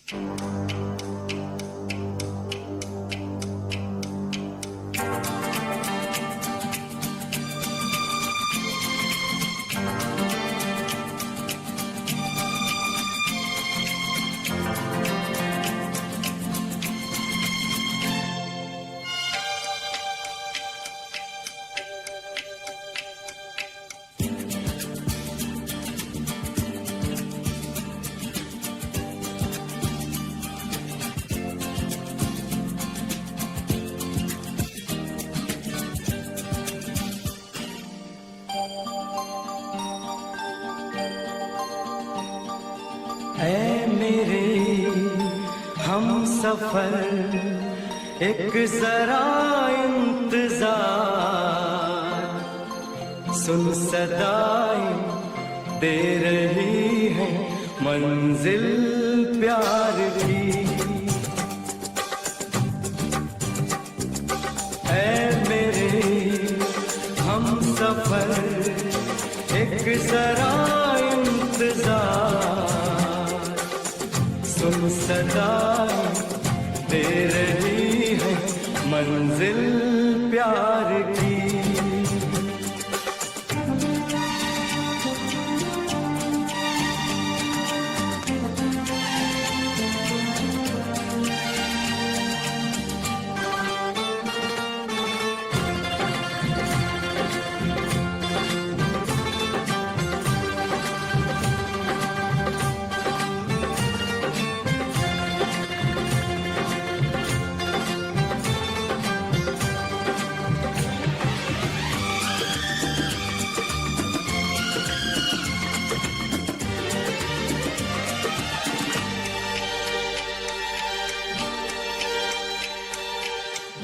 ऐ मेरे हम सफर एक जरा इंतजार, सुन सदाएं दे रही है मंजिल प्यार की। ऐ मेरे हम सफर एक जरा इंतजार, सुन सदाएं दे रही है मंजिल प्यार की।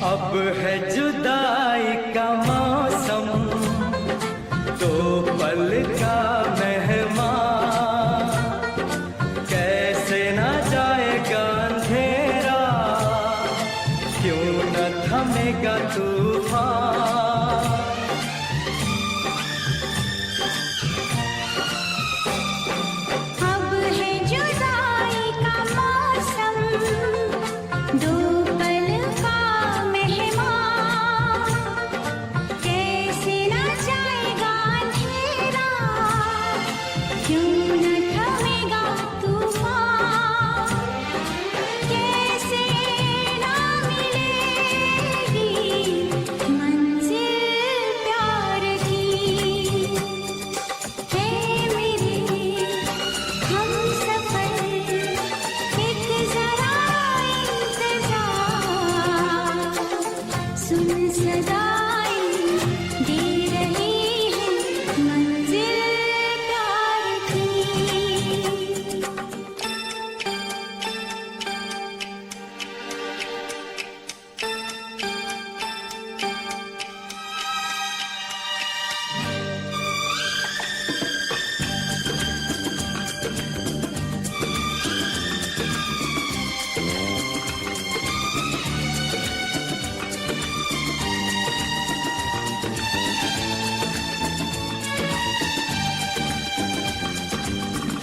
अब है जुदाई का मौसम, दो पल का मेहमान, कैसे ना जाएगा अंधेरा, क्यों न थमेगा तूफान। अब है जुदाई का मौसम, दो पल का मेहमान, कैसे ना जाएगा अंधेरा, क्यों न थमेगा तूफान। कैसे ना मिलेगी मंजिल प्यार की। है मेरे हम सफर एक जरा इंतजार, सुन सदाएं दे रही है मंजिल प्यार की।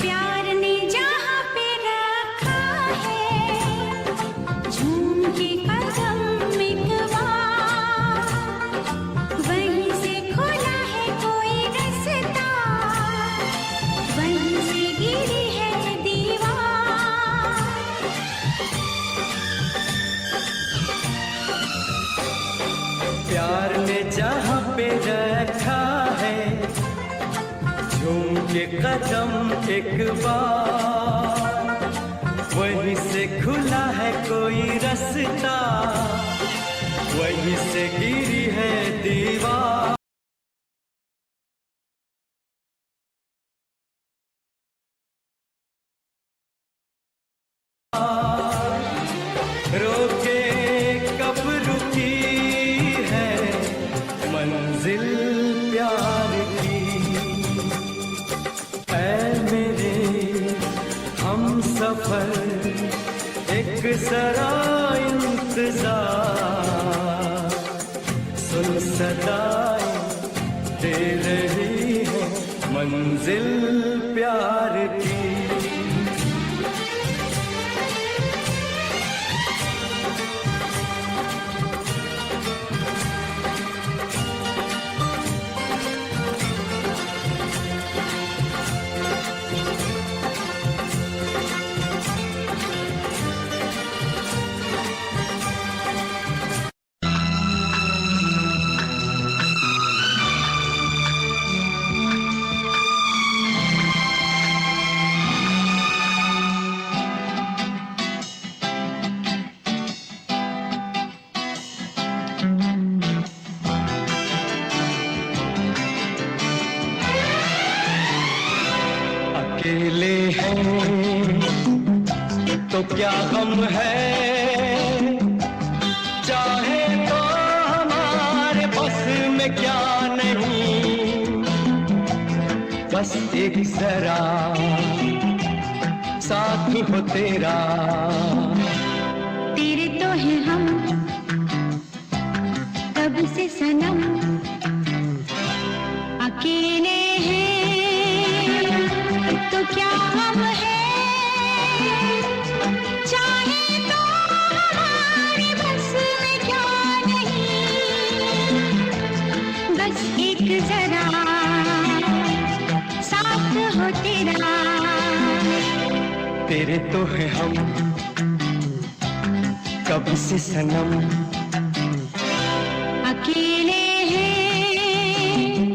प्यार ने जहाँ पे रखा है झूम के कदम एक बार, वहीं से खुला है कोई रास्ता, वहीं से गिरी है दीवार। प्यार ने जहाँ पे रखा है झूम के कदम एक बार, वहीं से खुला है कोई रास्ता, वहीं से गिरी है दीवार। रोके कब रुकी है मंजिल प्यार की। ऐ मेरे हम सफर एक जरा इंतजार, सुन सदाएं दे रही है मंजिल प्यार की। हैं तो क्या गम है, चाहे तो हमारे बस में क्या नहीं, बस एक जरा साथ हो तेरा। तेरे तो है हम कब से सनम, अकेले हैं तो क्या हम है, चाहे तो हमारे बस में क्या नहीं, बस एक जरा साथ हो तेरा। तेरे तो है हम कब से सनम, अकेले हैं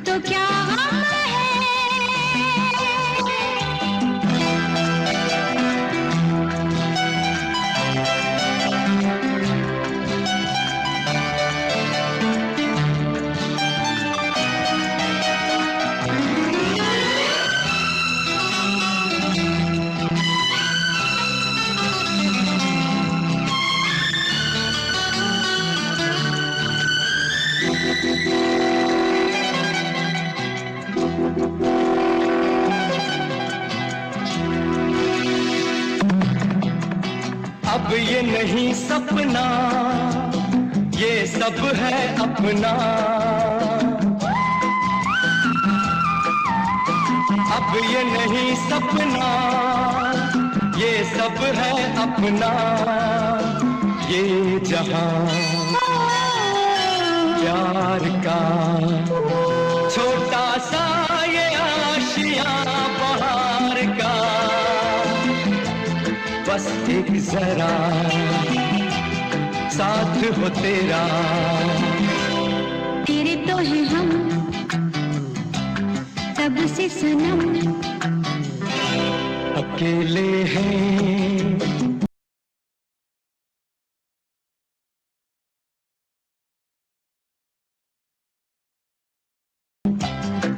तो क्या हम है। अब ये नहीं सपना, ये सब है अपना। अब ये नहीं सपना, ये सब है अपना। ये जहां प्यार का छोटा सा ये आशिया बहार का, बस एक जरा साथ हो तेरा। तेरे तो है हम तब से सनम, अकेले हैं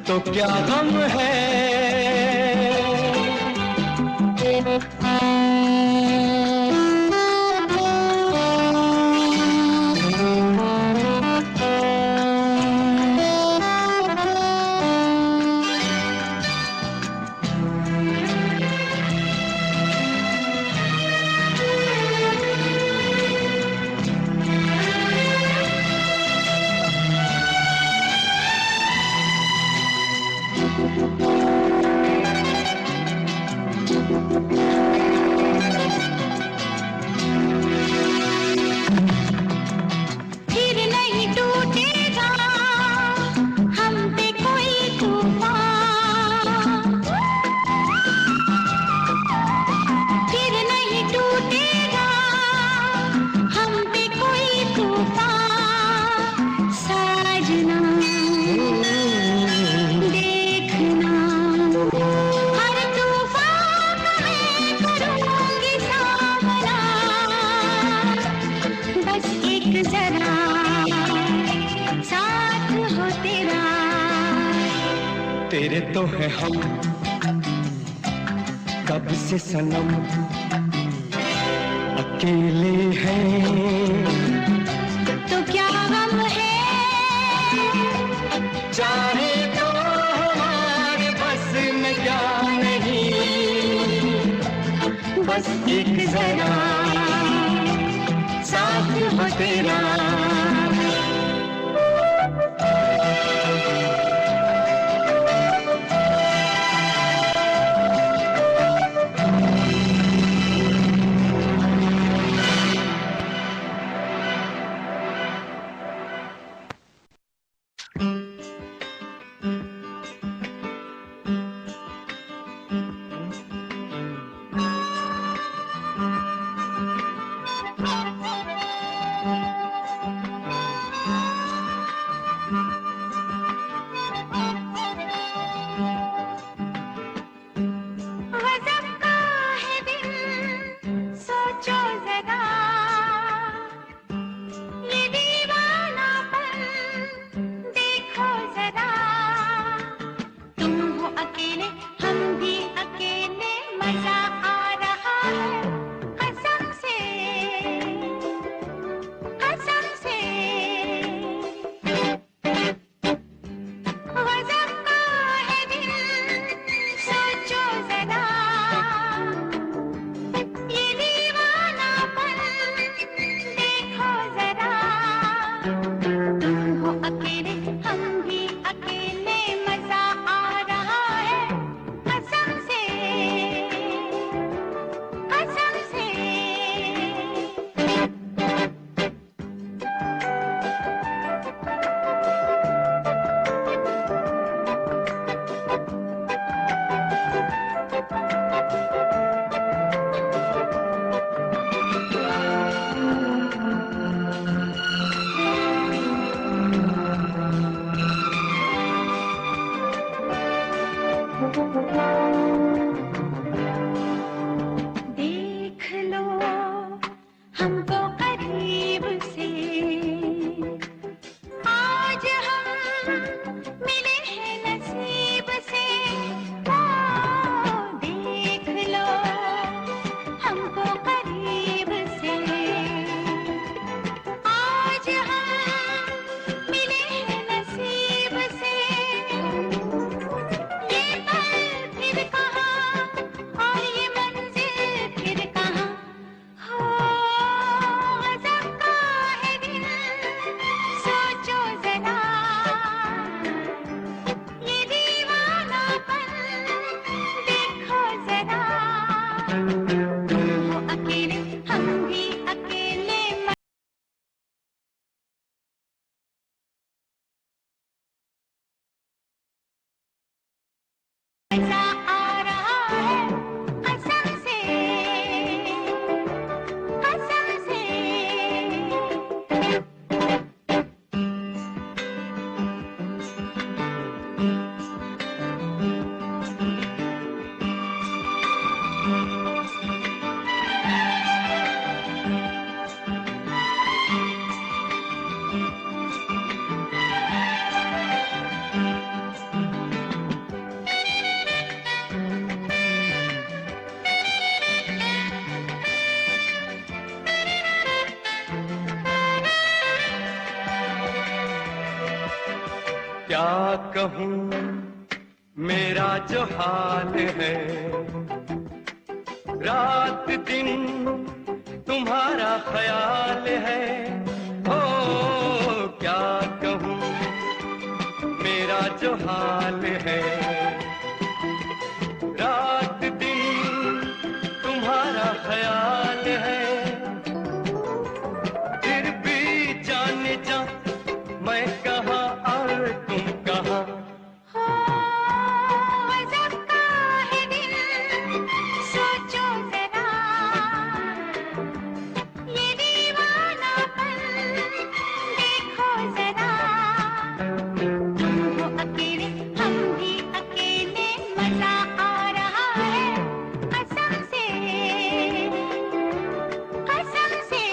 तो क्या गम है, फिर नहीं टूटेगा हम पे कोई तूफान, फिर नहीं टूटेगा हम पे कोई तूफान। साजना देखना हर तूफान में करूंगी सामना, बस एक जरा साथ हो तेरा। तेरे तो है हम कब से सनम, अकेले हैं तो क्या गम है, चाहे तो हमारे बस में क्या नहीं, बस एक जरा साथ हो तेरा। देख लो हमको करीब से, आज हम मिले हैं नसीब से। ओ, देख लो हमको करीब से, आज हम मिले हैं नसीब से। ये पल फिर कहाँ और ये मंजिल फिर कहाँ, हो गज़ब का है दिल, सोचो जरा। ये दीवानापन देखो जरा, हो अकेले हम भी अकेले। मजा आ रहा है कसम से, कसम से। क्या कहूँ मेरा जो हाल है, रात दिन तुम्हारा ख्याल है। ओ क्या कहूँ मेरा जो हाल है, रात दिन तुम्हारा ख्याल है। फिर भी जाने जा मैं कहाँ और तुम कहाँ, हो गज़ब का है दिल, सोचो जरा। ये दीवानापन देखो जरा, हो अकेले हम भी अकेले। मजा आ रहा है कसम से, कसम से।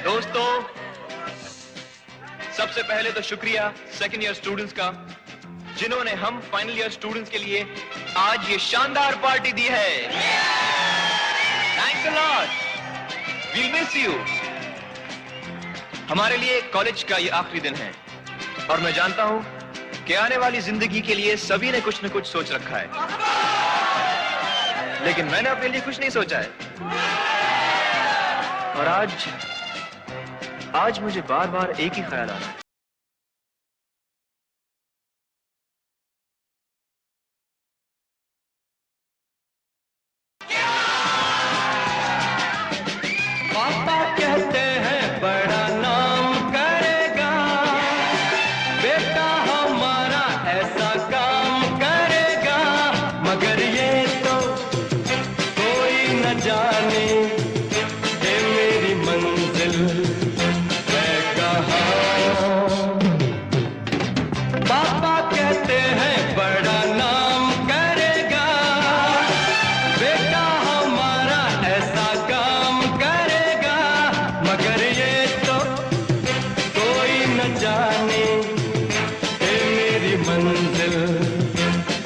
दोस्तों, सबसे पहले तो शुक्रिया सेकेंड ईयर स्टूडेंट्स का, जिन्होंने हम फाइनल ईयर स्टूडेंट्स के लिए आज ये शानदार पार्टी दी है। Thanks a lot, we'll miss you. हमारे लिए कॉलेज का ये आखिरी दिन है और मैं जानता हूं कि आने वाली जिंदगी के लिए सभी ने कुछ न कुछ सोच रखा है, लेकिन मैंने अपने लिए कुछ नहीं सोचा है। और आज मुझे बार बार एक ही ख्याल आ रहा है। पापा कहते हैं बड़ा नाम करेगा, पापा कहते हैं बड़ा नाम करेगा, बेटा हमारा ऐसा काम करेगा, मगर ये तो कोई न जाने कि मेरी मंजिल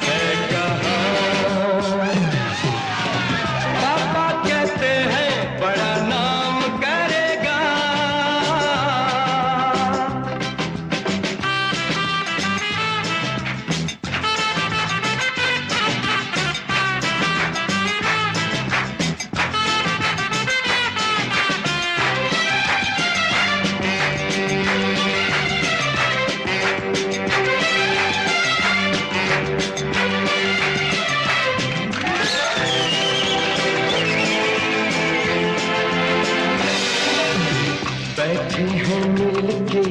है कहाँ। पापा कहते हैं बड़ा नाम करेगा। बैठे हैं मिलके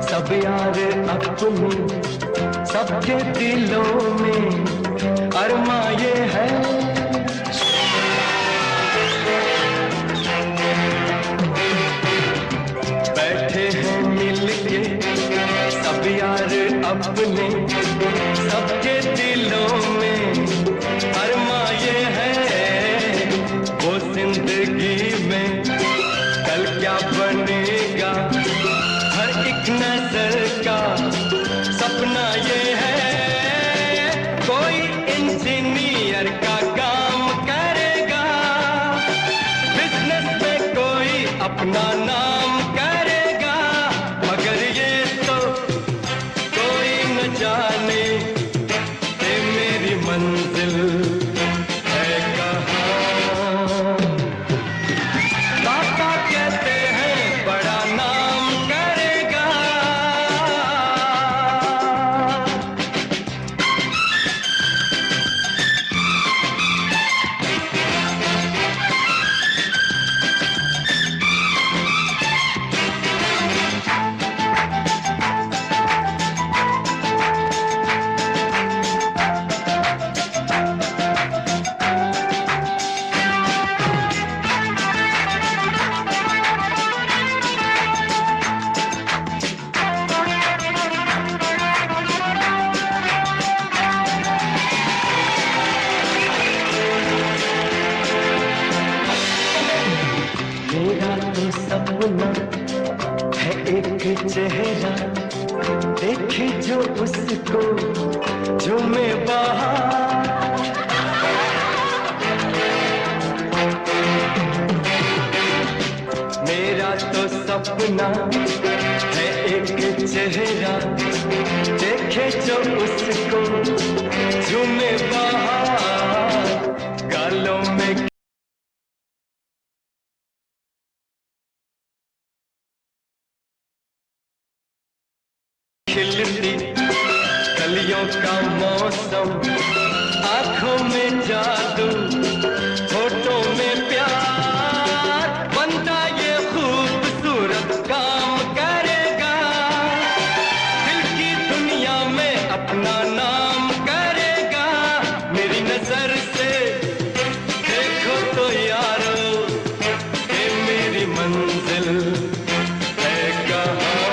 सब यार अपने, सबके दिलों में अरमा ये है। बैठे हैं मिलके सब यार अपने, सबके दिलों में अरमा ये है। वो जिंदगी में कल क्या बनेगा, हर एक नजर का सपना ये है। कोई इंजीनियर का काम करेगा, बिजनेस में कोई अपना नाम करेगा, मगर ये तो कोई न जाने कि मेरी मंजिल है कहाँ। पापा कहते हैं बड़ा नाम करेगा। मेरा तो सपना है एक चेहरा, देखे जो उसको झूमे बाहर। मेरा तो सपना है एक चेहरा, देखे जो उसको झूमे बाहर। गालों में खिलती कलियों का मौसम, आंखों में जादू, होठों में प्यार, बंदा ये खूबसूरत काम करेगा, दिल की दुनिया में अपना नाम करेगा। मेरी नजर से देखो तो यारो कि मेरी मंजिल है कहाँ।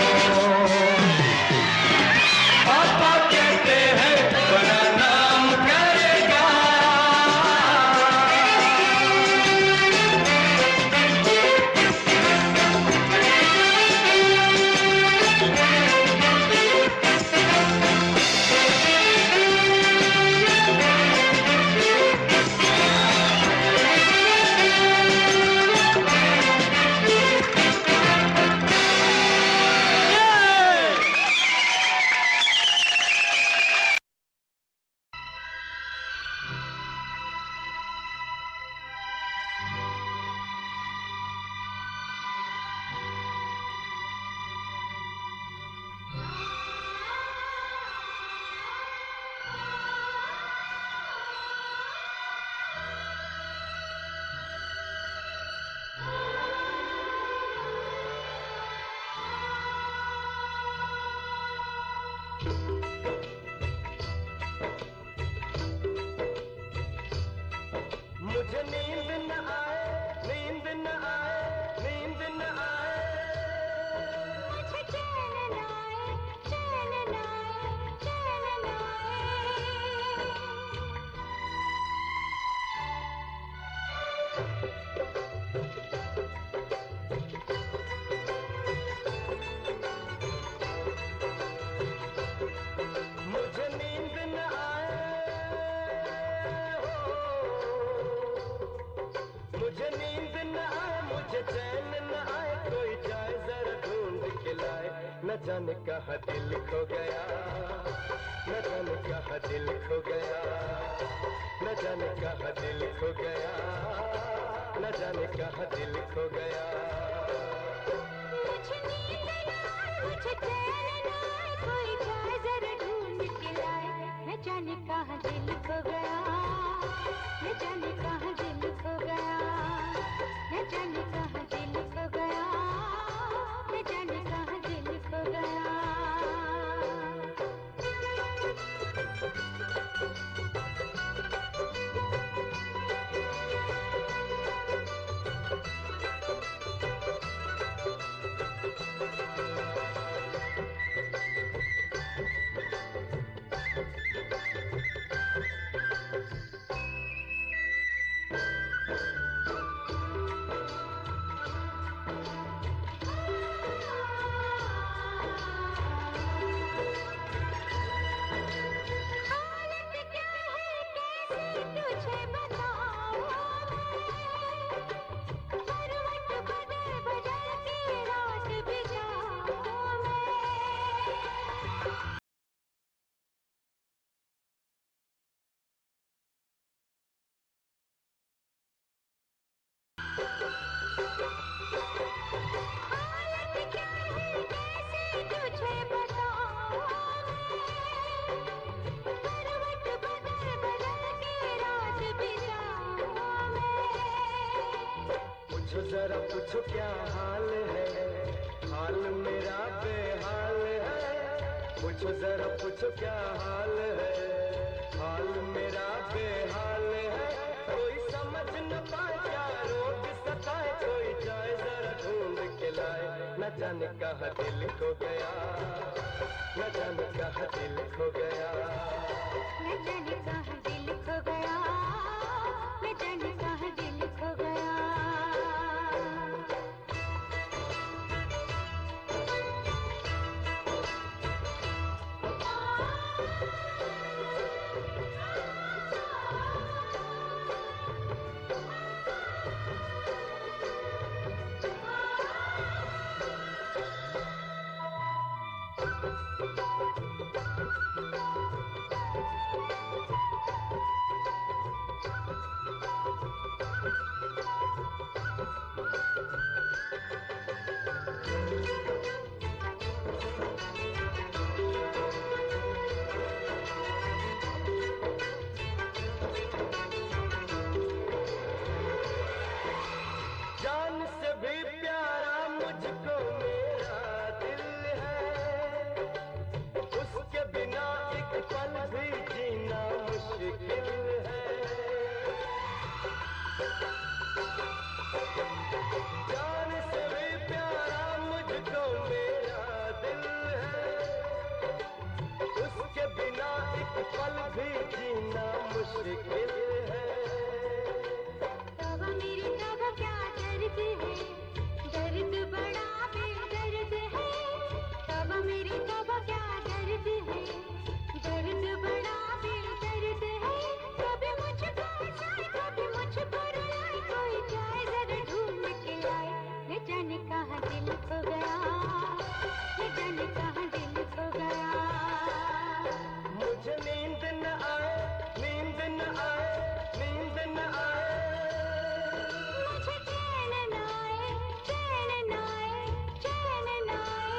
पापा कहते हैं बड़ा नाम करेगा। मुझे नींद न आए, नींद न आए, नींद न आए, मुझे चैन न आए, चैन न आए, जाने कहाँ दिल खो गया, न जाने कहाँ दिल खो गया, न जाने कहाँ दिल खो गया, न जाने कहाँ दिल खो गया। मुझे नींद न आए, मुझे चैन न आए, कोई जाए जरा ढूंढ के लाए। न जाने कहाँ दिल खो गया, न जाने कहाँ दिल खो गया, न जाने कहाँ दिल खो गया, न जाने कहाँ दिल खो गया। जरा पूछो क्या हाल है, हाल मेरा बेहाल है। पूछो जरा पूछो क्या हाल है, हाल मेरा बेहाल है। कोई समझ न पाए क्या रोग सताए, कोई जाए जरा ढूंढ के लाए। न जाने कहाँ दिल खो गया, न जाने कहाँ दिल खो गया, न जाने कहाँ दिल खो गया, न जाने कहाँ दिल खो गया। जान से भी प्यारा मुझको मेरा दिल है, उसके बिना एक पल भी जीना मुश्किल है। जान से भी प्यारा मुझको मेरा दिल है, उसके बिना एक पल भी जीना मुश्किल है। तब मेरी तब क्या दर्द है, दर्द बड़ा बेदर्द है। तब मेरी तब क्या दर्द है, दर्द बड़ा बेदर्द है। कभी मुझको हंसाए, कभी मुझको रुलाए, कोई जाए जरा ढूंढ के लाए। न जाने कहाँ दिल खो गया, न जाने कहाँ दिल खो गया। मुझे नींद न आए, नींद न आए, नींद न आए। मुझे चैन न आए, चैन न आए, चैन न आए।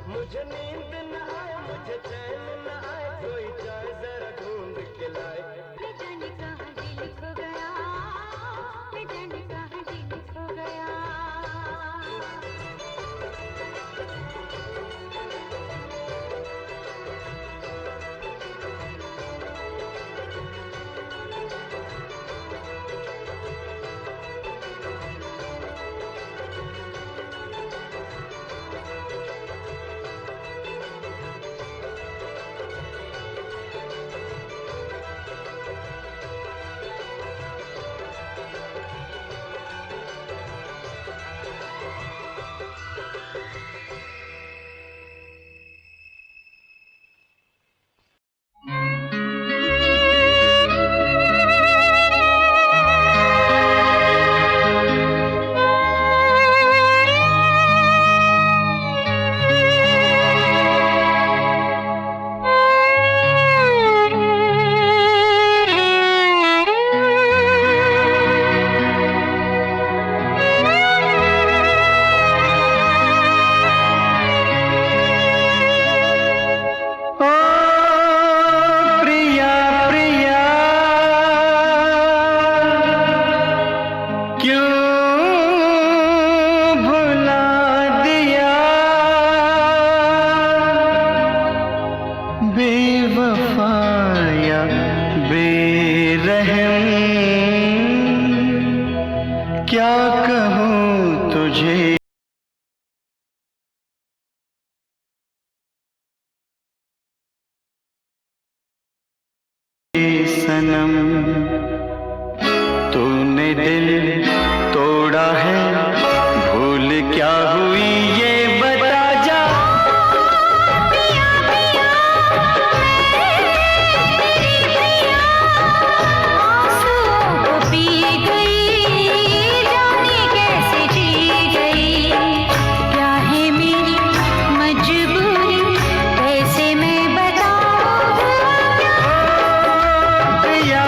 मुझे नींद न आए, मुझे चैन न आए, कोई जाए जरा ढूंढ के लाए। न जाने कहाँ दिल खो गया, न जाने कहाँ दिल खो गया। कहूँ तुझे सनम, तूने दिल तोड़ा है, भूल क्या हुई ये बता जा। पिया पिया आंसुओं को पी गई, जाने कैसे जी गई। क्या है मेरी मजबूरी, कैसे मैं बताऊं। पिया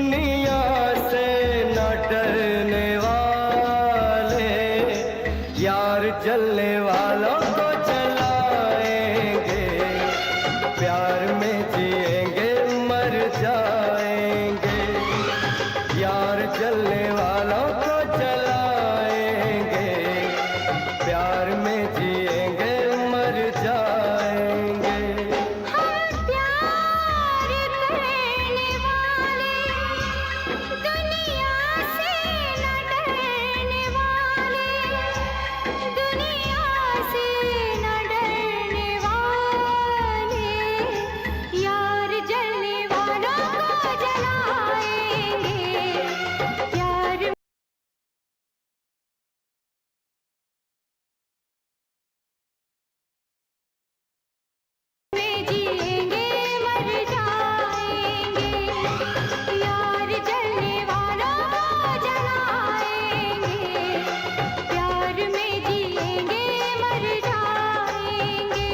दुनिया से न डरने वाले, यार जलने वालों को जलाएंगे, प्यार में जिएंगे मर जाएंगे, यार जलने वालों को जलाएंगे, प्यार में जिएंगे मर जाएंगे। हम प्यार करने वाले, दुनिया से न डरने वाले, दुनिया से न डरने वाले, यार जलने वालों को जलाएंगे, प्यार में जिएंगे मर जाएंगे, यार जलने वालों को जलाएंगे, प्यार में जिएंगे मर जाएंगे।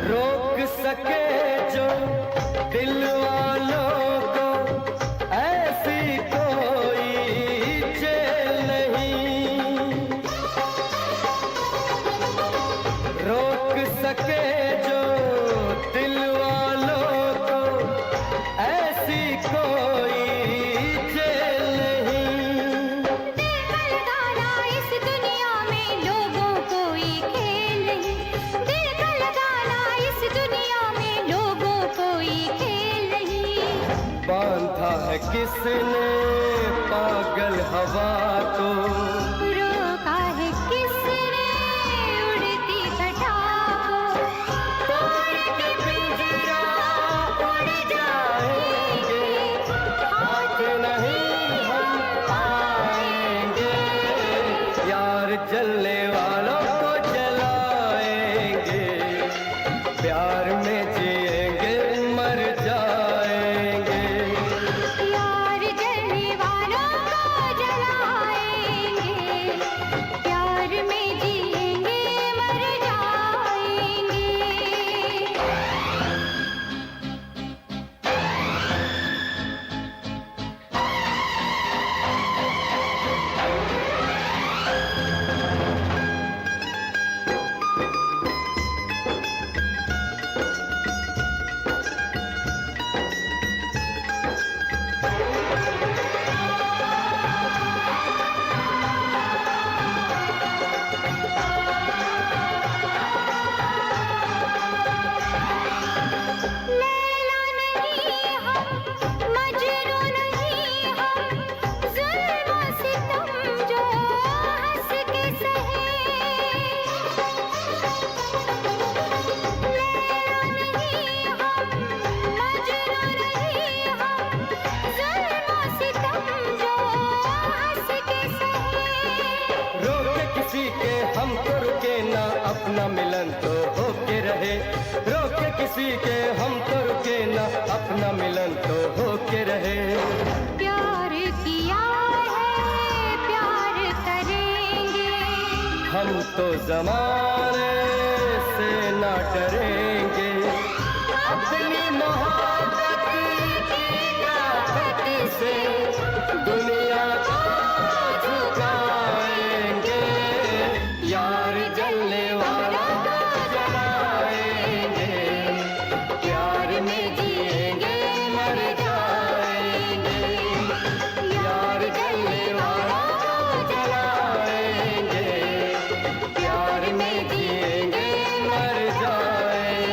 रोक सके जो दिल वालों को, ऐसी कोई जेल नहीं, रोक सके जो दिल वालों को, ऐसी कोई जेल नहीं। दिल का लगाना इस दुनिया में लोगों कोई खेल नहीं, दिल का लगाना इस दुनिया में लोगों कोई खेल नहीं। बांधा है किसने पागल हवा को, रोका है किसने उड़ती घटा को, तोड़ के पिंजरा उड़ जाएंगे, हाथ नहीं हम आएंगे, यार जलने वालों को जलाएंगे, प्यार में जिएंगे मर जाएंगे, यार जलने वालों को जलाएंगे, प्यार में जिएंगे मर जाएंगे। लैला नहीं हम, मजनू नहीं हम, ज़ुल्म सितम जो हंस के सहे। लैला नहीं हम, मजनू नहीं हम, ज़ुल्म सितम जो हंस के सहे। रोके किसी के हम तो रुके ना, अपना मिलन तो होके रहे, रोके किसी के हम तो रुके ना, अपना मिलन तो होके रहे। प्यार किया है प्यार करेंगे, हम तो जमाने से ना डरेंगे, अपनी मोहब्बत की ताकत से दुनिया को झुकाएंगे, यार जलने वालों को जलाएंगे, प्यार में जिएंगे मर जाएंगे, यार जलने वालों को जलाएंगे, प्यार में जिएंगे मर जाएंगे।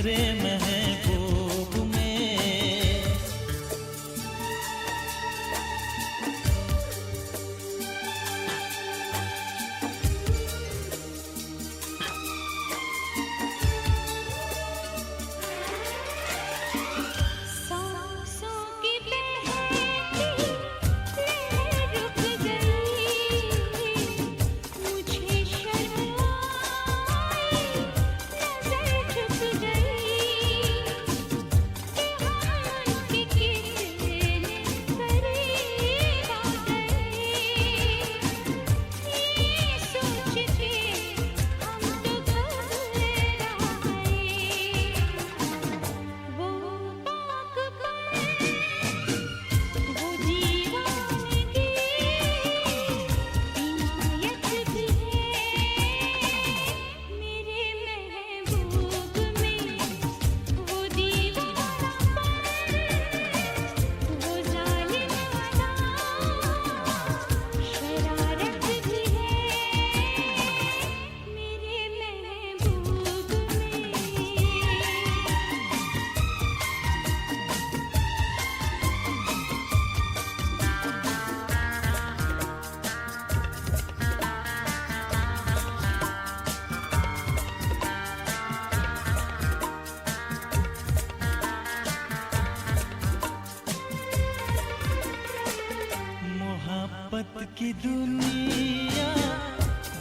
मेरे महबूब में। सांसों की बहती लहर रुक गई, मुझे शर्म आई, नजर झुक गई कि हम उनके कितने करीब आ गए। ये सोच के हम तो घबरा गए। वो पागलपन, वो दीवानगी इनायत भी है मेरे महबूब में। वो दीवानापन, वो जालिम अदा शरारत भी है मेरे महबूब में। मोहब्बत की दुनिया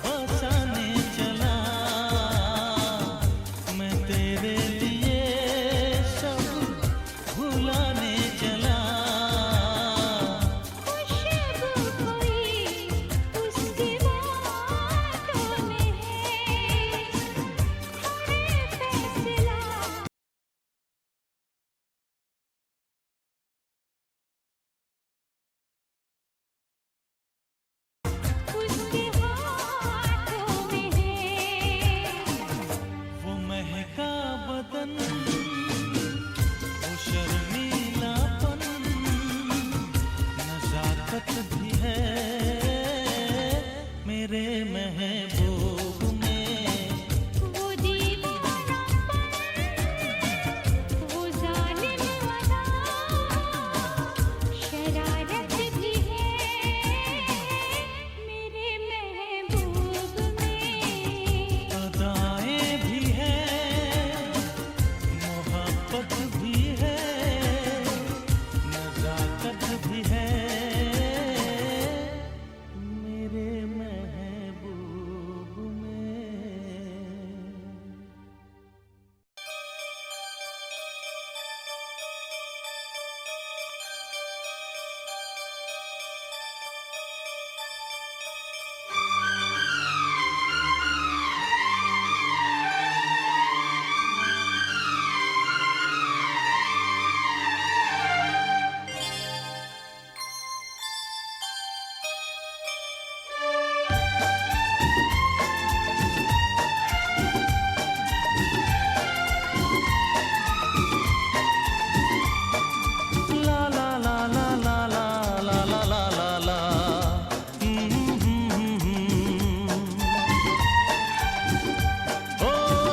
बसाने चला, मैं तेरे लिए सब भुलाने चला। खुशबू कोई उसकी बातों में है, हर फैसला उसके हाथों में है। वो महका बदन, वो शर्मीलापन, नजाकत भी है मेरे महबूब में। वो दीवानापन, वो जालिम अदा शरारत भी है मेरे महबूब में। अदाएं भी हैं, मोहब्बत भी है, नजाकत भी है मेरे महबूब में। ला ला ला ला ला ला ला ला ला ला ला। ओ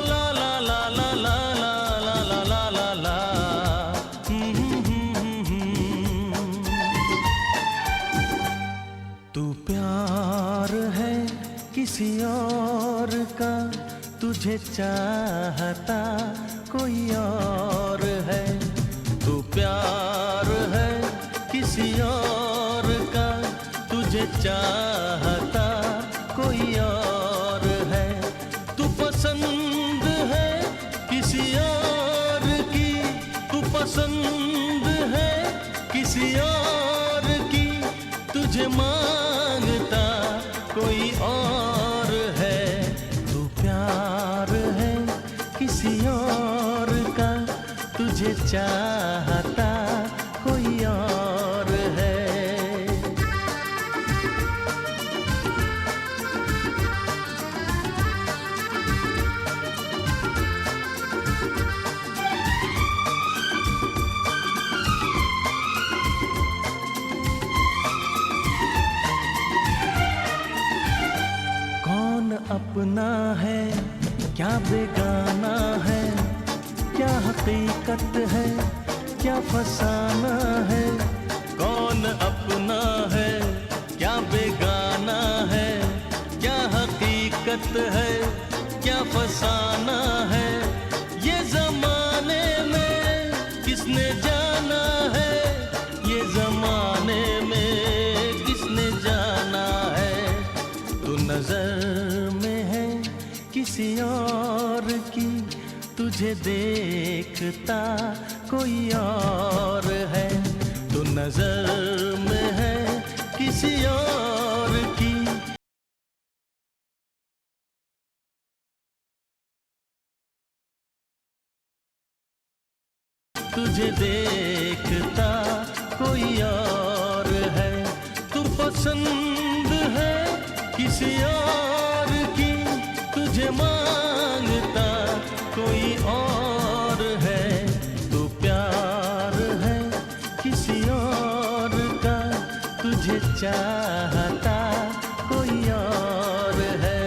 ला ला ला ला ला ला ला ला ला ला ला। तू प्यार है किसी और का, तुझे चाहता कोई और है। तू प्यार है किसी और का, तुझे चाहता कोई और है। तू पसंद है किसी और की, तू पसंद है किसी और की, तुझे मांगता कोई और है। तू प्यार है किसी और का, तुझे चाहता कोई और है। कौन अपना है क्या बेगाना है, क्या हकीकत है, क्या फसाना है, कौन अपना है, क्या बेगाना है, क्या हकीकत है, क्या फसाना है, ये जमाने में किसने जाना है, ये जमाने में किसने जाना है। तू नजर में है किसी और की, तुझे देखता कोई और है। तू नजर में है किसी और की, तुझे देखता कोई और है। तू पसंद है किसी और की, तुझे मांगता कोई और है। तू प्यार है किसी और का, तुझे चाहता कोई और है।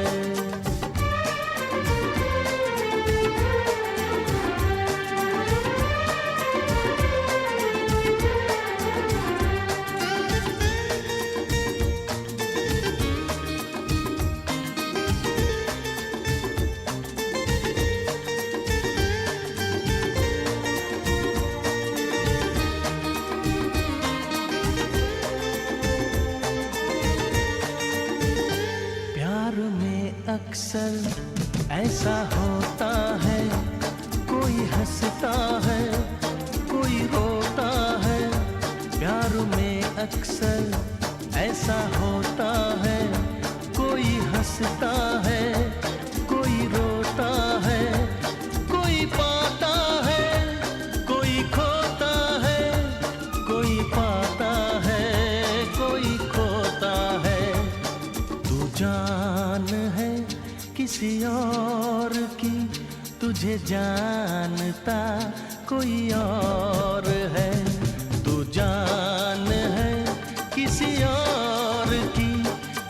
अक्सर ऐसा होता है, कोई हंसता है, कोई रोता है। प्यार में अक्सर ऐसा होता है, कोई हंसता है, कोई रोता है, कोई पाता है, कोई खोता है, कोई पाता है, कोई खोता है। तू जान है किसी और की, तुझे जानता कोई और है। तू जान है किसी और की,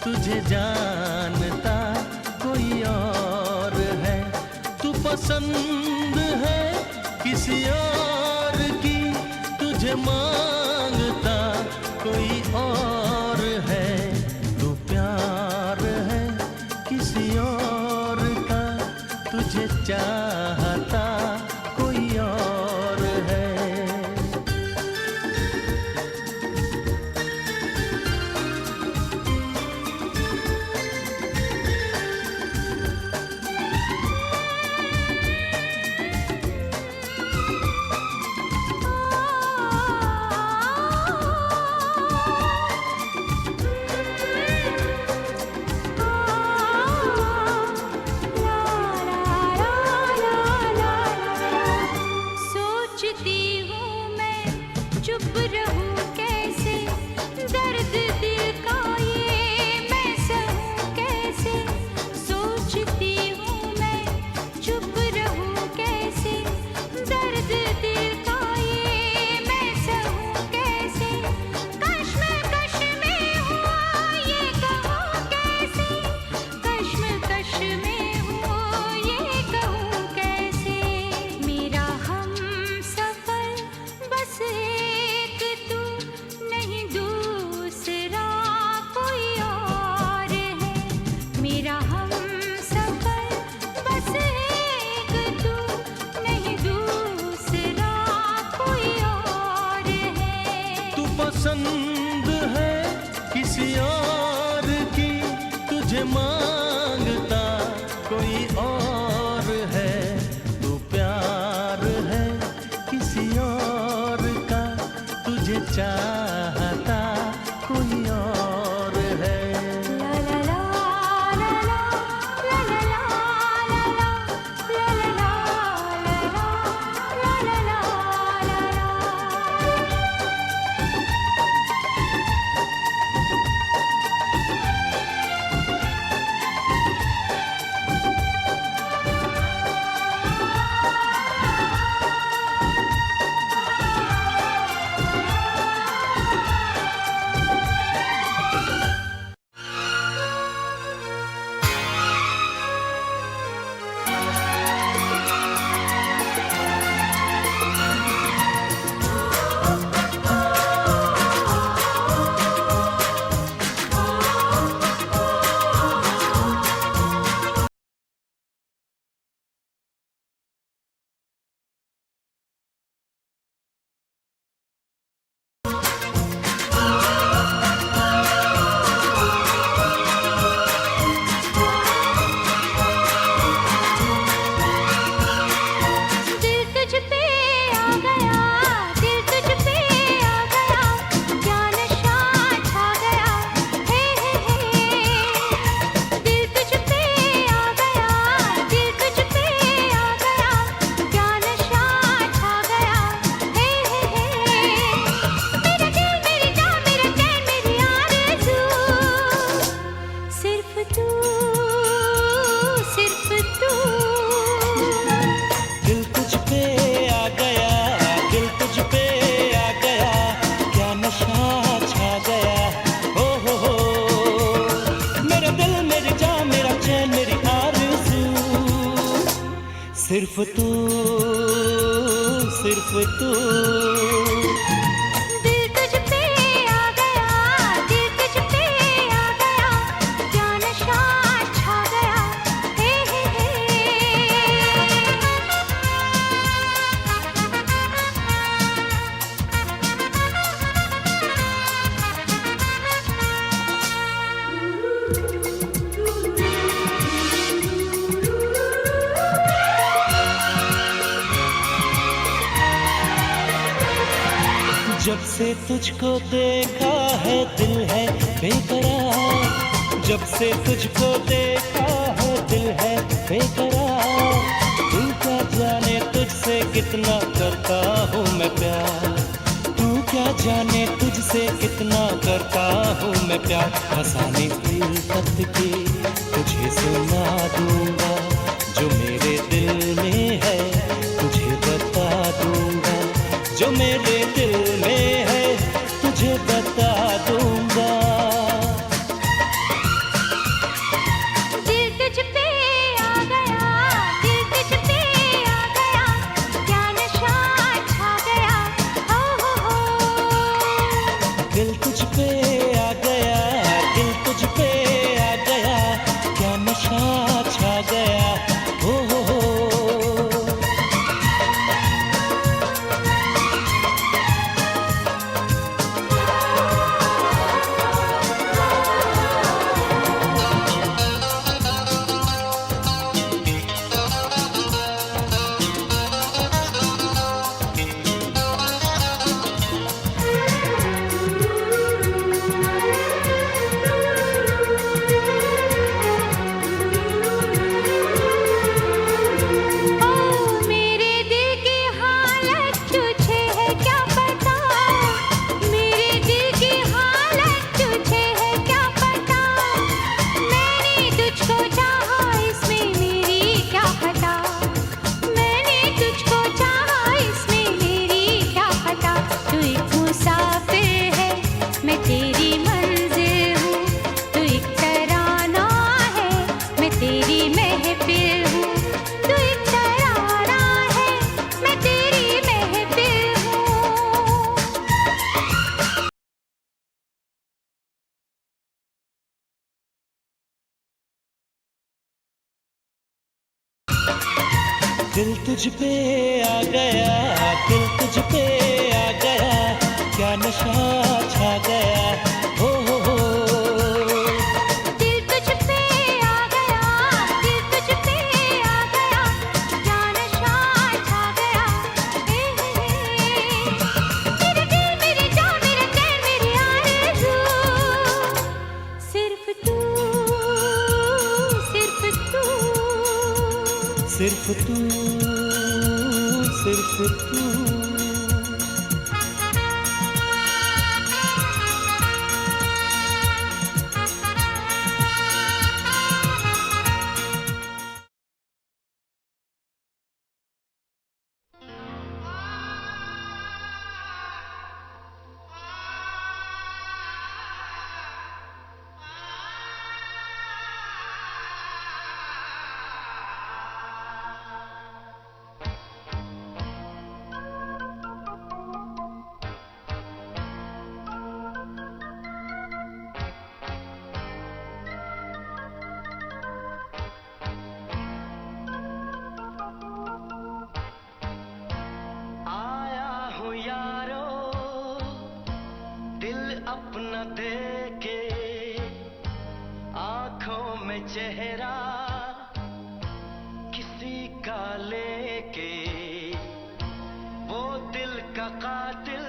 तुझे जानता कोई और है। तू पसंद है किसी और की, तुझे मांगता कोई और है। तू प्यार है किसी और का, तुझे चाहता कोई और है। पसंद है किसी और की, तुझे मांगता कोई और है। तू प्यार है किसी और का, तुझे चाहता कोई और है। ला ला ला ला ला ला ला ला ला ला ला ला ला ला। सिर्फ तू। दिल तुझ पे आ गया, दिल तुझ पे आ गया, क्या नशा छा गया, हे हे हे। जब से तुझको देखा है दिल है बेकरार, जब से तुझको देखा है दिल है बेकरार। तू क्या जाने तुझसे कितना करता हूँ मैं प्यार, तू क्या जाने तुझसे कितना करता हूँ मैं प्यार। फसाने उल्फत की तुझे सुना दूंगा, जो मेरे दिल में है तुझे बता दूंगा, जो मेरे दिल में है तुझे बता दूंगा। दिल तुझ पे आ गया, दिल तुझ पे आ गया, क्या नशा छा गया, हो। दिल तुझ पे आ गया, दिल तुझ पे आ गया, क्या नशा छा गया, हो। मेरे दिल की हालत तुझे है क्या पता, मेरे दिल की हालत तुझे है क्या पता। मैंने तुझको चाहा इसमें मेरी क्या खता, मैंने तुझको चाहा इसमें मेरी क्या खता। तू एक मुसाफिर है मैं तेरी मंजिल हूँ, तू एक तराना है मैं तेरी महफिल हूँ, तू एक तराना है मैं तेरी महफिल हूँ। दिल तुझ पे आ गया, दिल तुझ पे आ गया, क्या नशा छा गया, हो। दिल तुझ पे आ गया, दिल तुझ पे आ गया, क्या नशा छा गया, हे हे हे। मेरे दिल मेरी जान मेरा चैन मेरी आरज़ू, सिर्फ तू, सिर्फ तू। सिर्फ तू, सिर्फ तू। आया हूँ यारो दिल अपना देके, आंखों में चेहरा किसी का लेके, वो दिल का कातिल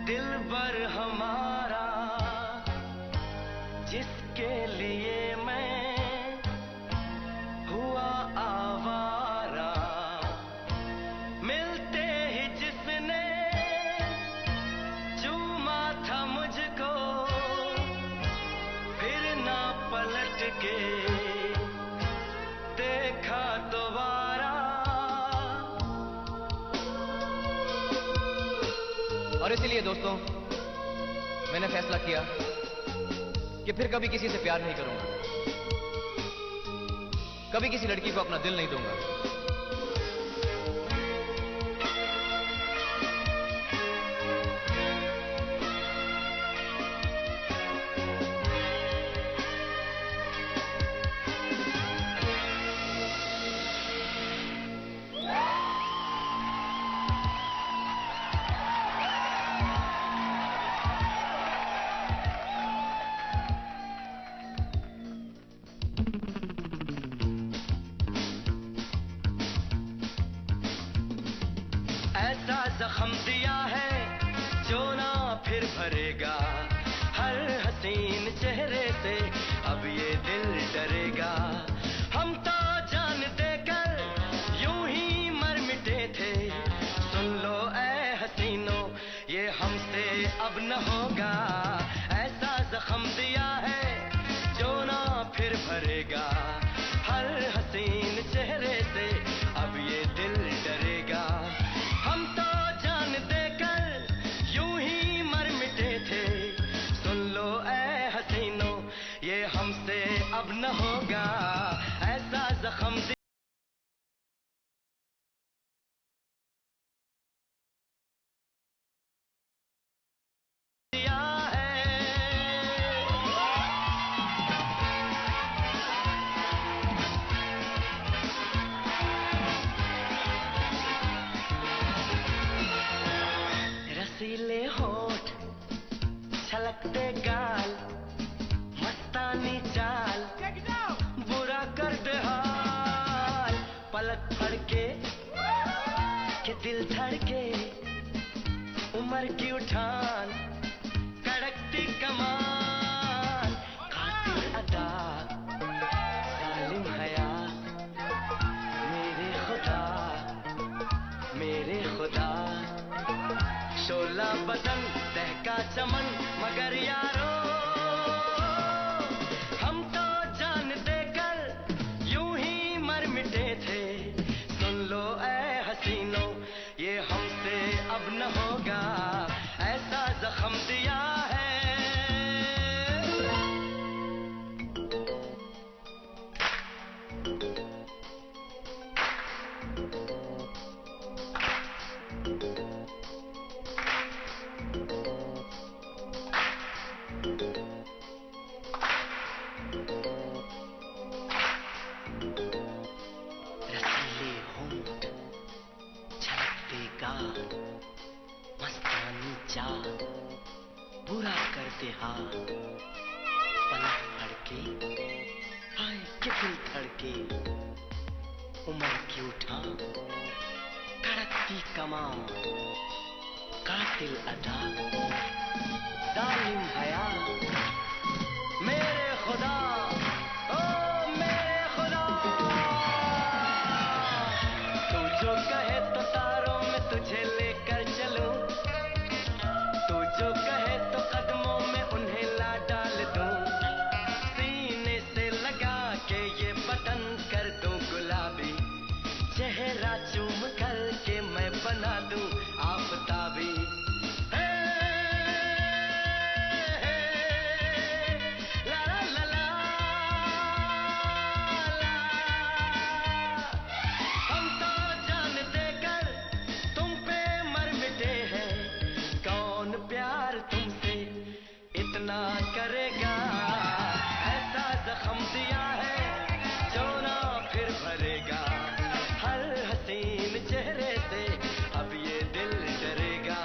दिलबर हमारा, जिसके लिए मैं हुआ आवारा। मिलते ही जिसने चूमा था मुझको, फिर ना पलट के देखा दोबारा। और इसीलिए दोस्तों मैंने फैसला किया कि फिर कभी किसी से प्यार नहीं करूंगा, कभी किसी लड़की को अपना दिल नहीं दूंगा। जख्म दिया है जो ना फिर भरेगा, हर हसीन चेहरे से अब ये दिल डरेगा। हम तो जान देकर यूं ही मर मिटे थे, सुन लो ऐ हसीनों ये हमसे अब न होगा। ऐसा जख्म दिया है जो ना फिर भरेगा, हर हसीन चेहरे से अब ये दिल डरेगा। हम तो जान देकर यूं ही मर मिटे थे, सुन लो ऐ हसीनों ये हमसे अब न होगा। ऐसा जख्म दिया है। रसीले होठ, छलकते गाल, मस्तानी चाल, बुरा कर दे हाल। पलक फड़के कि दिल धड़के, उम्र की उठान, कड़कती कमान, कातिल अदा, जालिम हया, मेरे खुदा, शोला बदन, दहका चमन, मगर यारो हम तो जान देकर यूं ही मर मिटे थे। सुन लो ऐ हसीनों ये हमसे अब न होगा। ऐसा जख्म दिया है। रसीले होंठ, छलकते गाल, मस्तानी चाल, बुरा करते हाल। पलक फड़के हाय कि दिल धड़के, उम्र की उठान, कड़कती कमान, कातिल अदा, जालिम हया, मेरे खुदा, ओ मेरे खुदा। तू जो कहे तो तारों में तुझे लेकर चलूं, तू जो कहे तो कदमों में उन्हें ला डाल दूं। सीने से लगा के ये बटन कर दूं गुलाबी, चेहरा चूम कर के मैं बना दूं आफताबी। करेगा ऐसा जख्म दिया है जो ना फिर भरेगा, हर हसीन चेहरे से अब ये दिल डरेगा।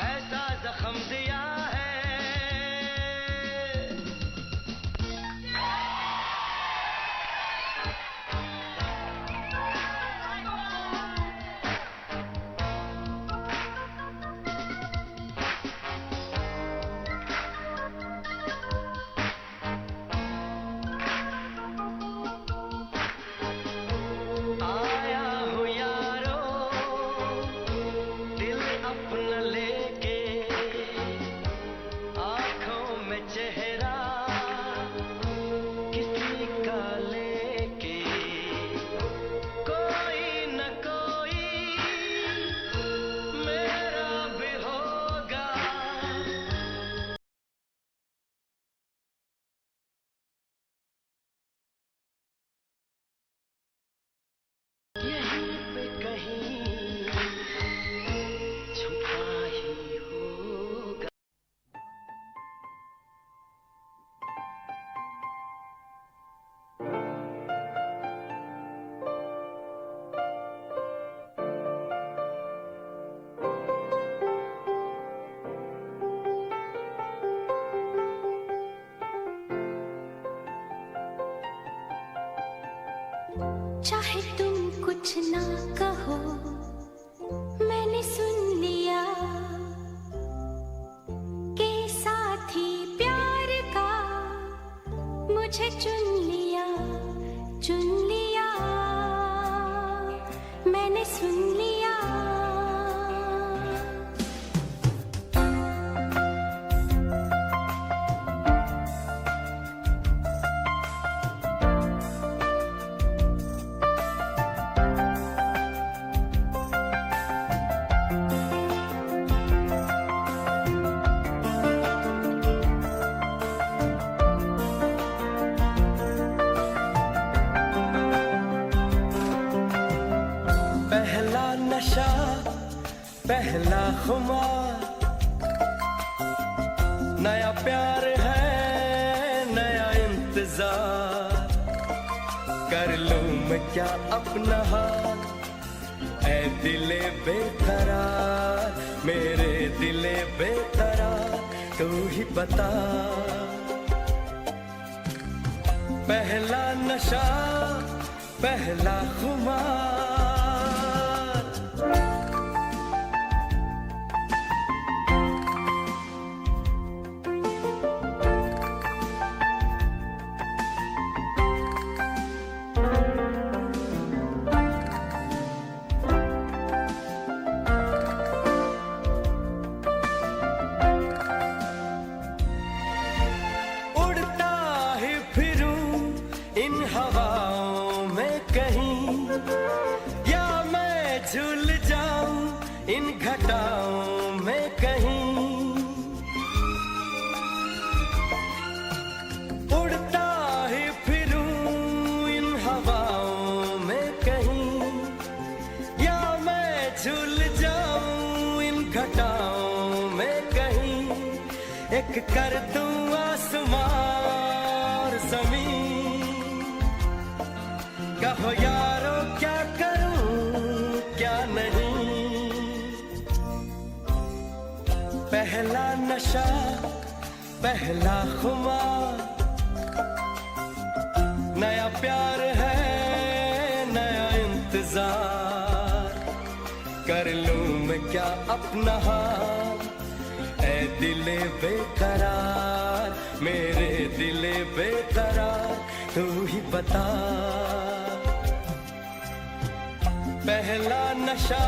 ऐसा जख्म दिया है। चाहे तुम कुछ ना कहो, मैंने सुन मुझे चुन लिया, मैंने सुन लिया। पहला नशा, पहला खुमार, नया प्यार है, नया इंतजार। कर लूं मैं क्या अपना हाल, ऐ दिले बेकरार, मेरे दिले बेकरार, तू ही बता। पहला नशा, पहला खुमार, इन हवाओं में कहीं, या मैं झूल जाऊं इन घटाओं में कहीं। उड़ता ही फिरूं इन हवाओं में कहीं, या मैं झूल जाऊं इन घटाओं में कहीं। एक कर दूं आसमां और ज़मीन, कहो यारो क्या करूं क्या नहीं। पहला नशा, पहला खुमार, नया प्यार है, नया इंतजार। कर लूं मैं क्या अपना हाल, ऐ दिले बेकरार, मेरे दिले बेकरार, तू ही बता। पहला नशा,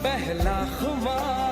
पहला खुमार।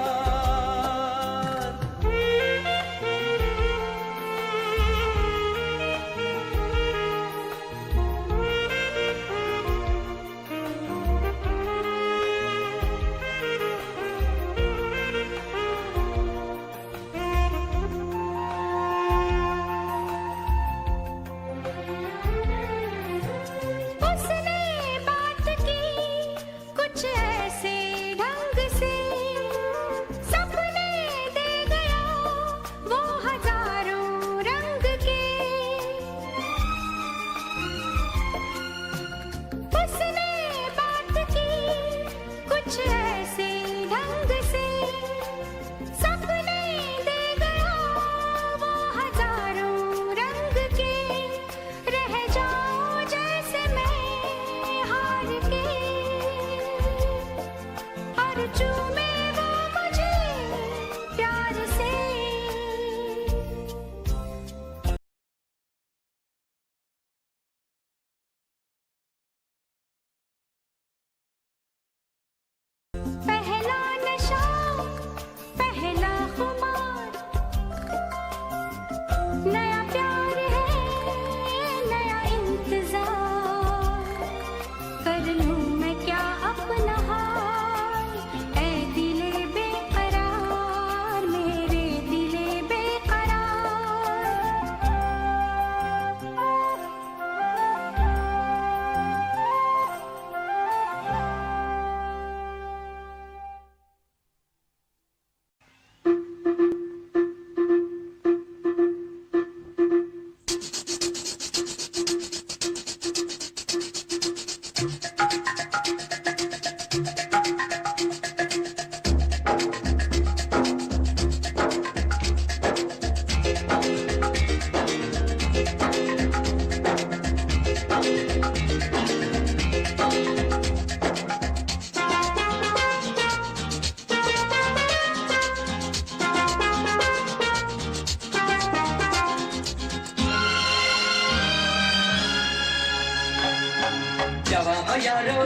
हो यारो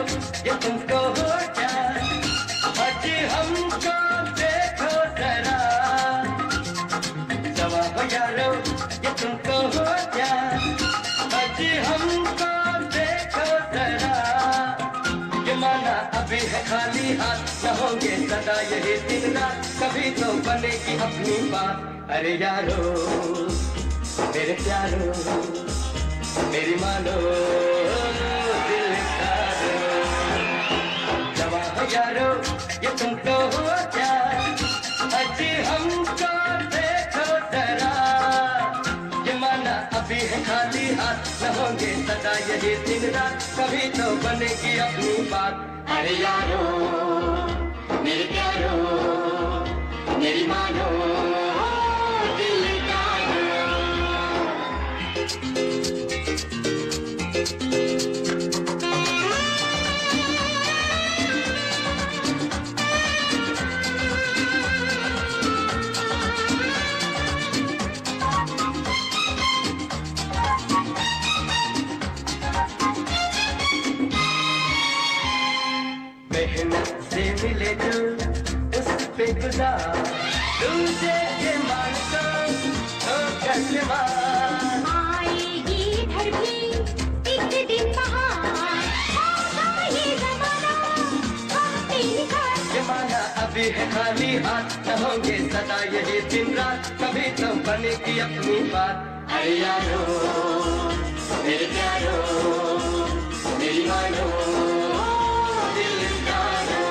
ये तुमको हो क्या, अजी हमको देखो जरा, जवा हो यारो ये तुमको हो क्या, अजी हमको देखो जरा, ये माना अभी है खाली हाथ, न होंगे सदा यही दिन रात, कभी तो बनेगी अपनी बात। अरे यारो मेरे प्यारो मेरी मानो दिल तारो, जवा हो यारो ये तुमको हो क्या, अजी हमको देखो जरा, ये माना अभी है खाली हाथ, न होंगे सदा यही दिन रात, कभी तो बनेगी अपनी बात। अरे यारो मेरे प्यारो मेरी मानो दिल तारो। मेहनत से मिले जो उस पे गुजार, तुझे ये मानता हो कैसे मार, आएगी इधर भी एक दिन बहार, होगा ये ज़माना हम तेरी खातिर। ये माना अभी है खाली हाथ, न होंगे सदा यही दिन रात, कभी तो बनेगी अपनी बात। अरे यारो मेरे प्यारो मेरी मानो दिल तारो।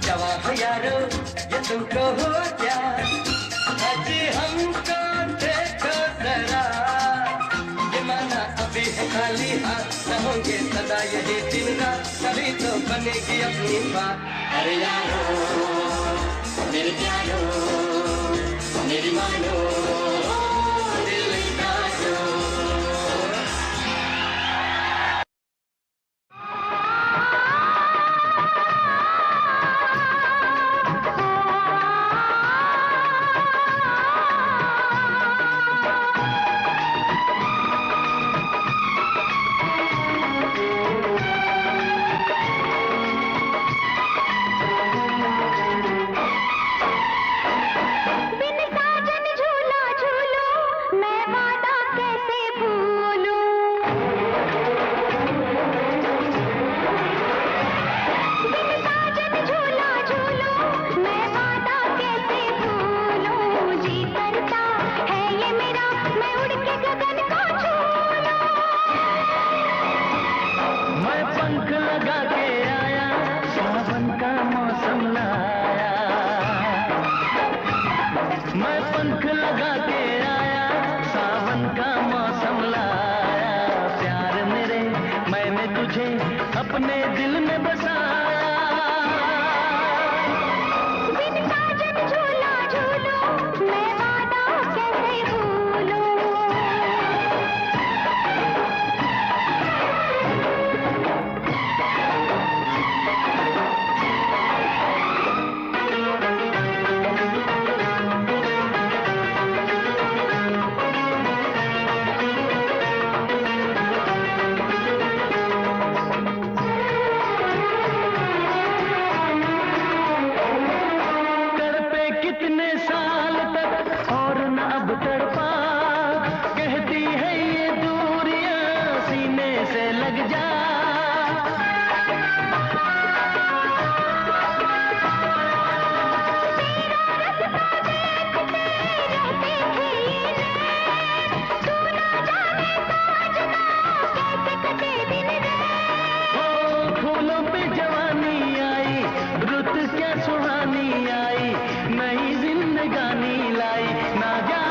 जवा हो यारो ये तुमको हो क्या, अजी हमको देखो जरा, ये माना अभी है खाली हाथ, न होंगे सदा यही दिन रात, कभी तो बनेगी अपनी बात। अरे यारो मेरे प्यारो मेरी मानो दिल तारो। बिन साजन झूला झूलो मैं वादा कैसे भूलूं, बिन साजन झूला झूलो मैं वादा कैसे भूलूं, जी करता है ये मेरा मैं उड़ के गगन को छू लूं। मैं पंख लगा के आया सावन का मौसम लाया, मैं पंख लगा के आया सावन का मौसम लाया, प्यार मेरे मैंने तुझे अपने दिल में बसाया। बिन साजन झूला झूलो मैं वादा कैसे भूलूं। इतने साल तक और न अब तड़पा, कहती है ये दूरियां सीने से लग जा। फूलों पे जवानी आई, रुत क्या सुहानी आई, नई जिंदगानी लाई ना जा।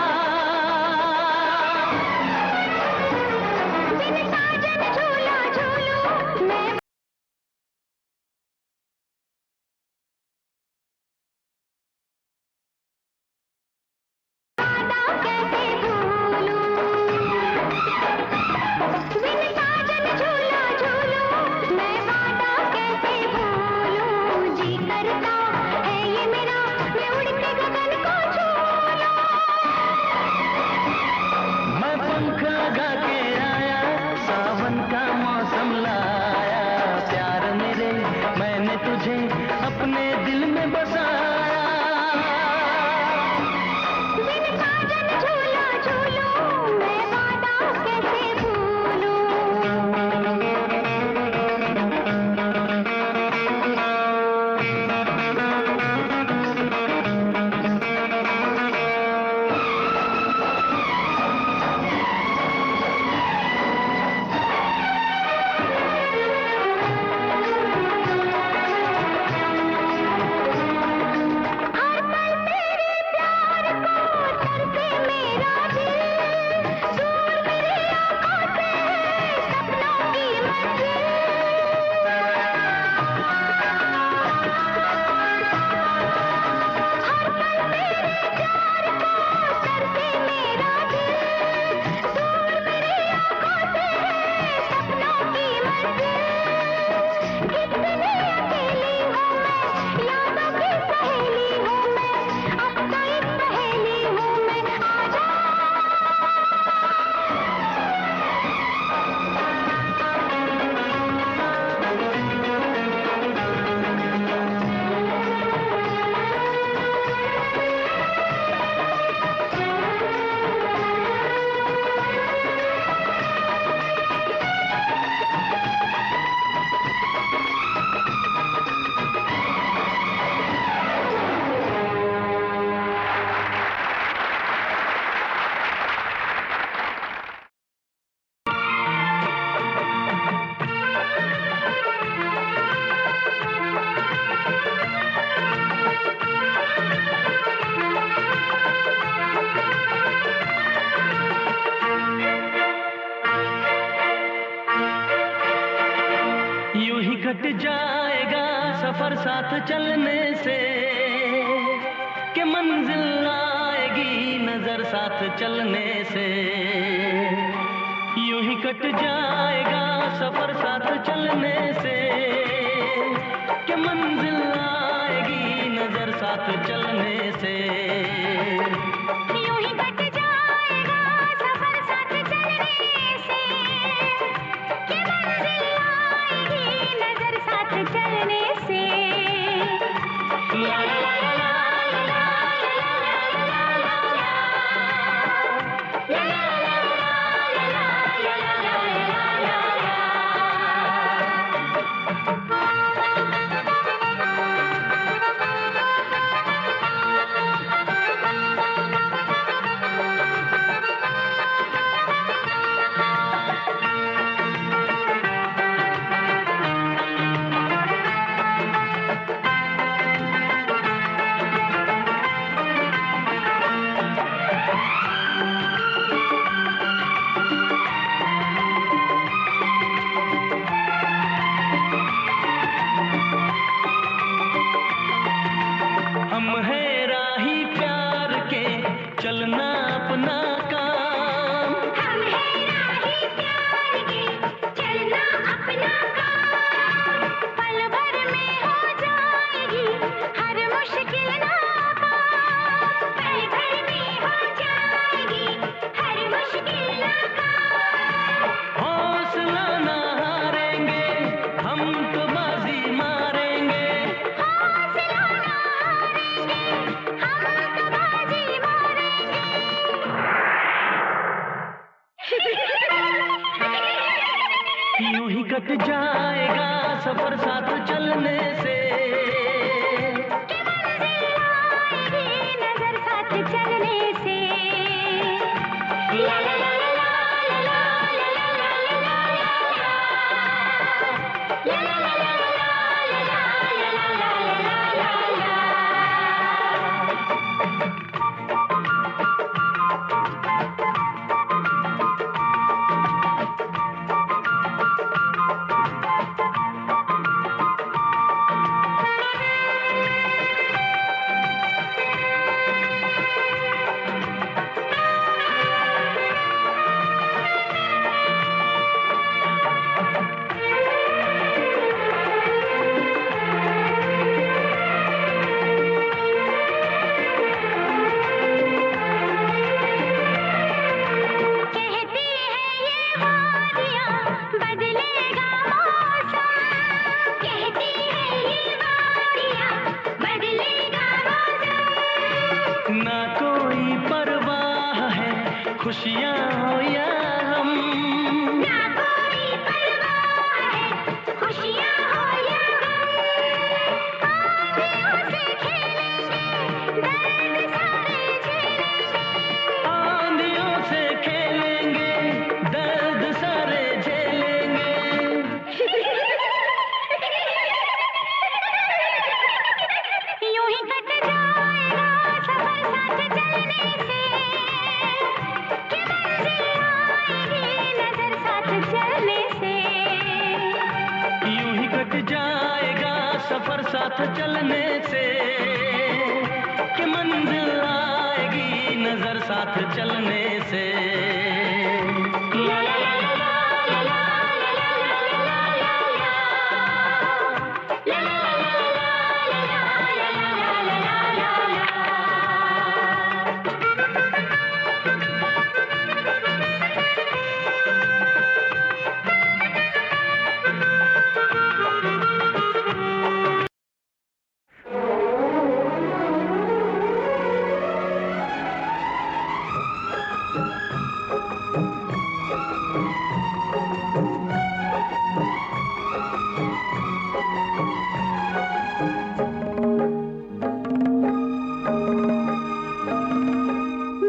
अपने दिल में बसाया, बिन साजन झूला झूलूं, मैं वादा कैसे भूलूं। कट जाएगा सफर साथ चलने से, कि मंजिल आएगी नजर साथ चलने से। यूं ही कट जाएगा सफर साथ चलने से, कि मंजिल आएगी नजर साथ चलने से। यूं ही कट जाएगा सफर साथ चलने से, कि मंजिल आएगी नजर साथ चलने से। ला ला ला ला ला ला ला ला ला। जाएगा सफर साथ चलने से। नजर साथ चलने से। ला ला ला ला ला ला ला ला ला ला ला ला ला ला। खुशियाँ हो या हम, ना कोई परवाह है, खुशियाँ हो या हम। आंधियों से खेलेंगे, दर्द सारे झेलेंगे। आंधियों से खेलेंगे, दर्द सारे झेलेंगे। यूं ही कट जाएगा सफर साथ चलने से। सफर साथ चलने से कि मंजिल आएगी नजर साथ चलने से। ला ला ला ला ला ला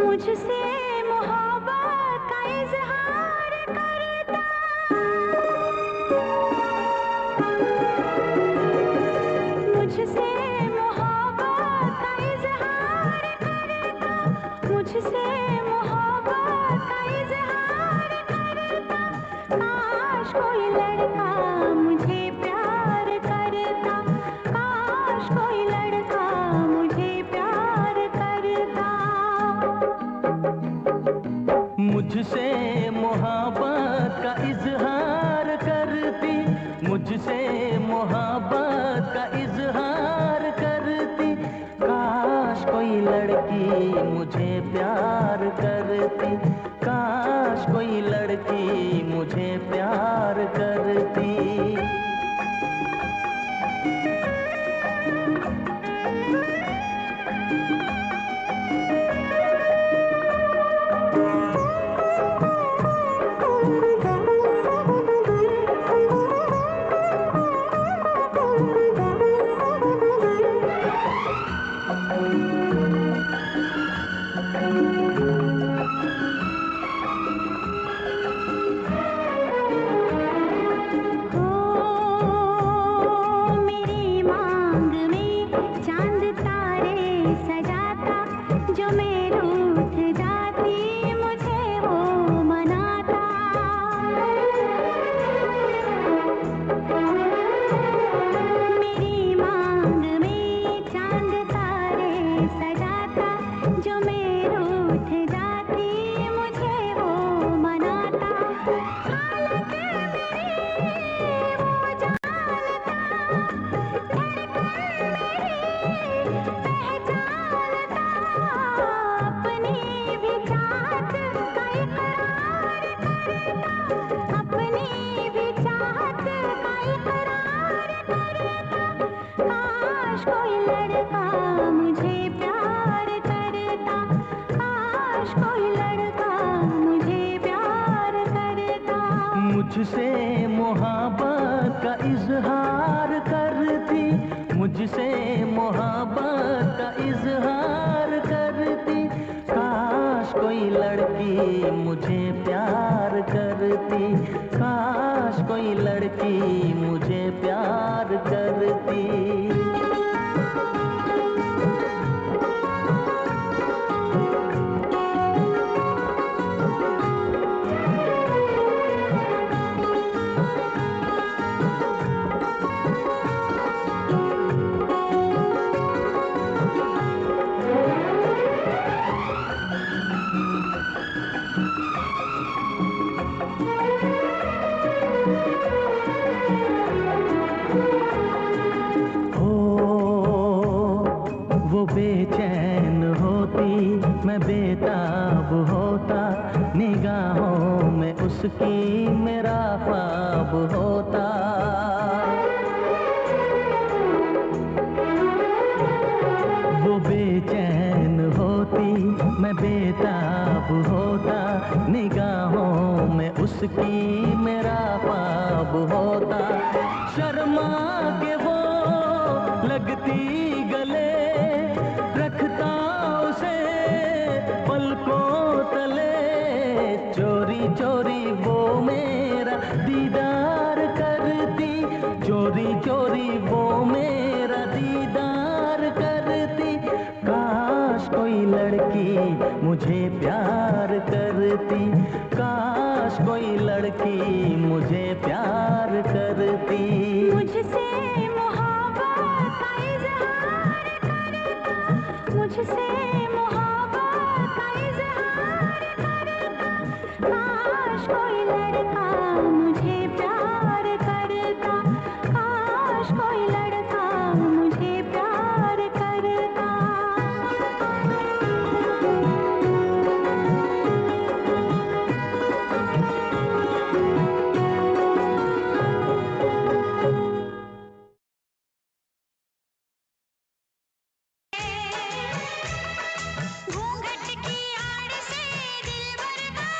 मुझसे मोहब्बत का इजहार करता, मुझसे मोहब्बत का इजहार करता, मुझसे मोहब्बत का इजहार करता। काश कोई लड़का मुझे प्यार करता, काश कोई लड़का मुझे प्यार करता। मुझसे मोहब्बत का इजहार करती, मुझसे मोहब्बत का इजहार करती। काश कोई लड़की मुझे प्यार करती, काश कोई लड़की मुझे प्यार करती। कोई लड़की मुझे प्यार करती, काश कोई लड़की मुझे प्यार करती। बेचैन होती मैं बेताब होता, निगाहों में उसकी मेरा ख्वाब होता। वो बेचैन होती मैं बेताब होता, निगाहों में उसकी मेरा ख्वाब होता। शर्मा के वो लगती गले, रखता उसे पलकों तले, चोरी चोरी वो मेरा दीदार करती, चोरी चोरी वो मेरा दीदार करती। काश कोई लड़की मुझे प्यार करती, काश कोई लड़की मुझे प्यार करती। मुझसे मोहब्बत का इज़हार करता, मुझसे मोहब्बत का इज़हार करता। काश कोई लड़का मुझे प्यार करता, काश कोई लड़का मुझे प्यार करता। घूंघट की आड़ से दिलबर का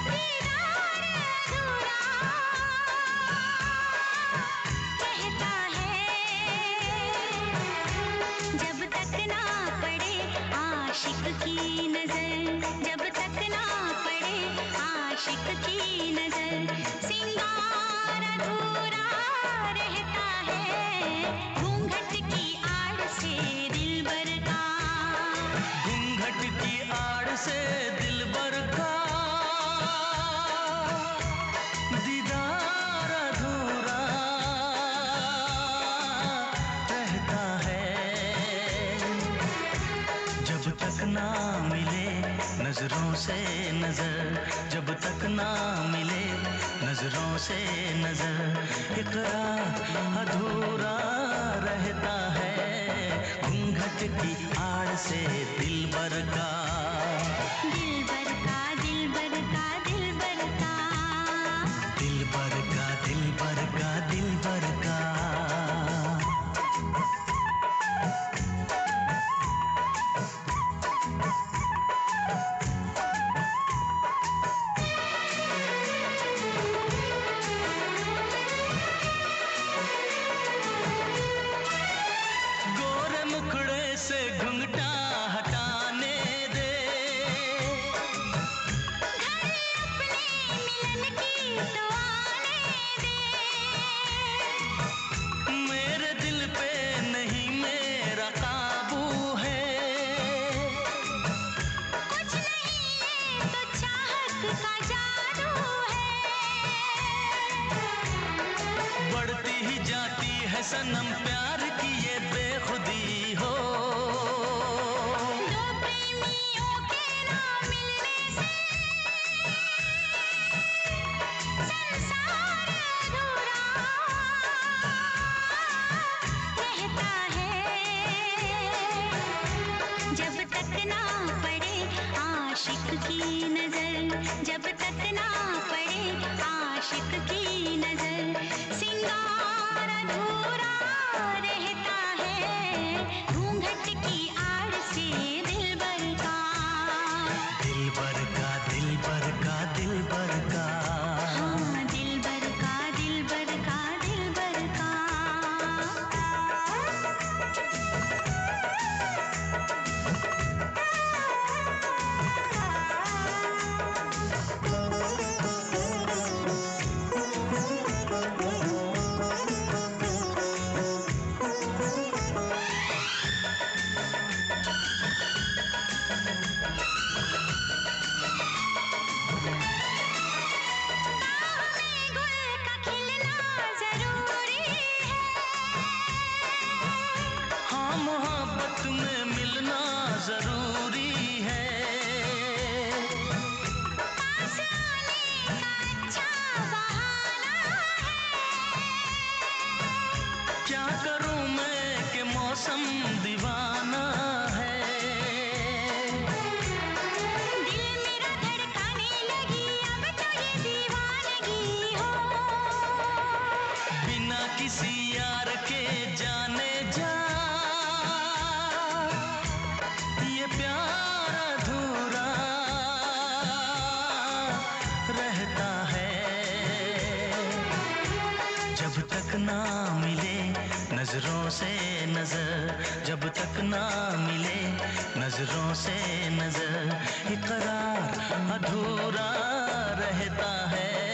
दीदार अधूरा कहता है, जब तक ना पड़े आशिक की नजर, जब तक ना पड़े आशिक की नजर, सिंगार अधूरा रहता है। घूंघट की आड़ से दिलबर का, घूंघट की आड़ से दिलबर का दीदार अधूरा रहता है। जब तक ना मिले नजरों से नजर, जब तक ना मिले नजरों से नजर, इकरार अधूरा रहता है। घूंघट की आड़ से दिलबर का, दिलबर का, दिलबर का, दिलबर का। दिलबर का, दिलबर का, दिलबर का। गोरे मुखड़े से घुंघटा हटाने दे, अपने मिलन की तो आने दे। मेरे दिल पे नहीं मेरा काबू है, कुछ नहीं ये तो चाहत का जादू है। बढ़ती ही जाती है सनम प्यार की ये बेखुदी हो। दो प्रेमियों के ना मिलने से संसार अधूरा रहता है। जब तक ना पड़े आशिक की नजर, जब तक ना पड़े आशिक की नजर, सिंगार अधूरा नजर, जब तक ना मिले नजरों से नजर, इकरार अधूरा रहता है।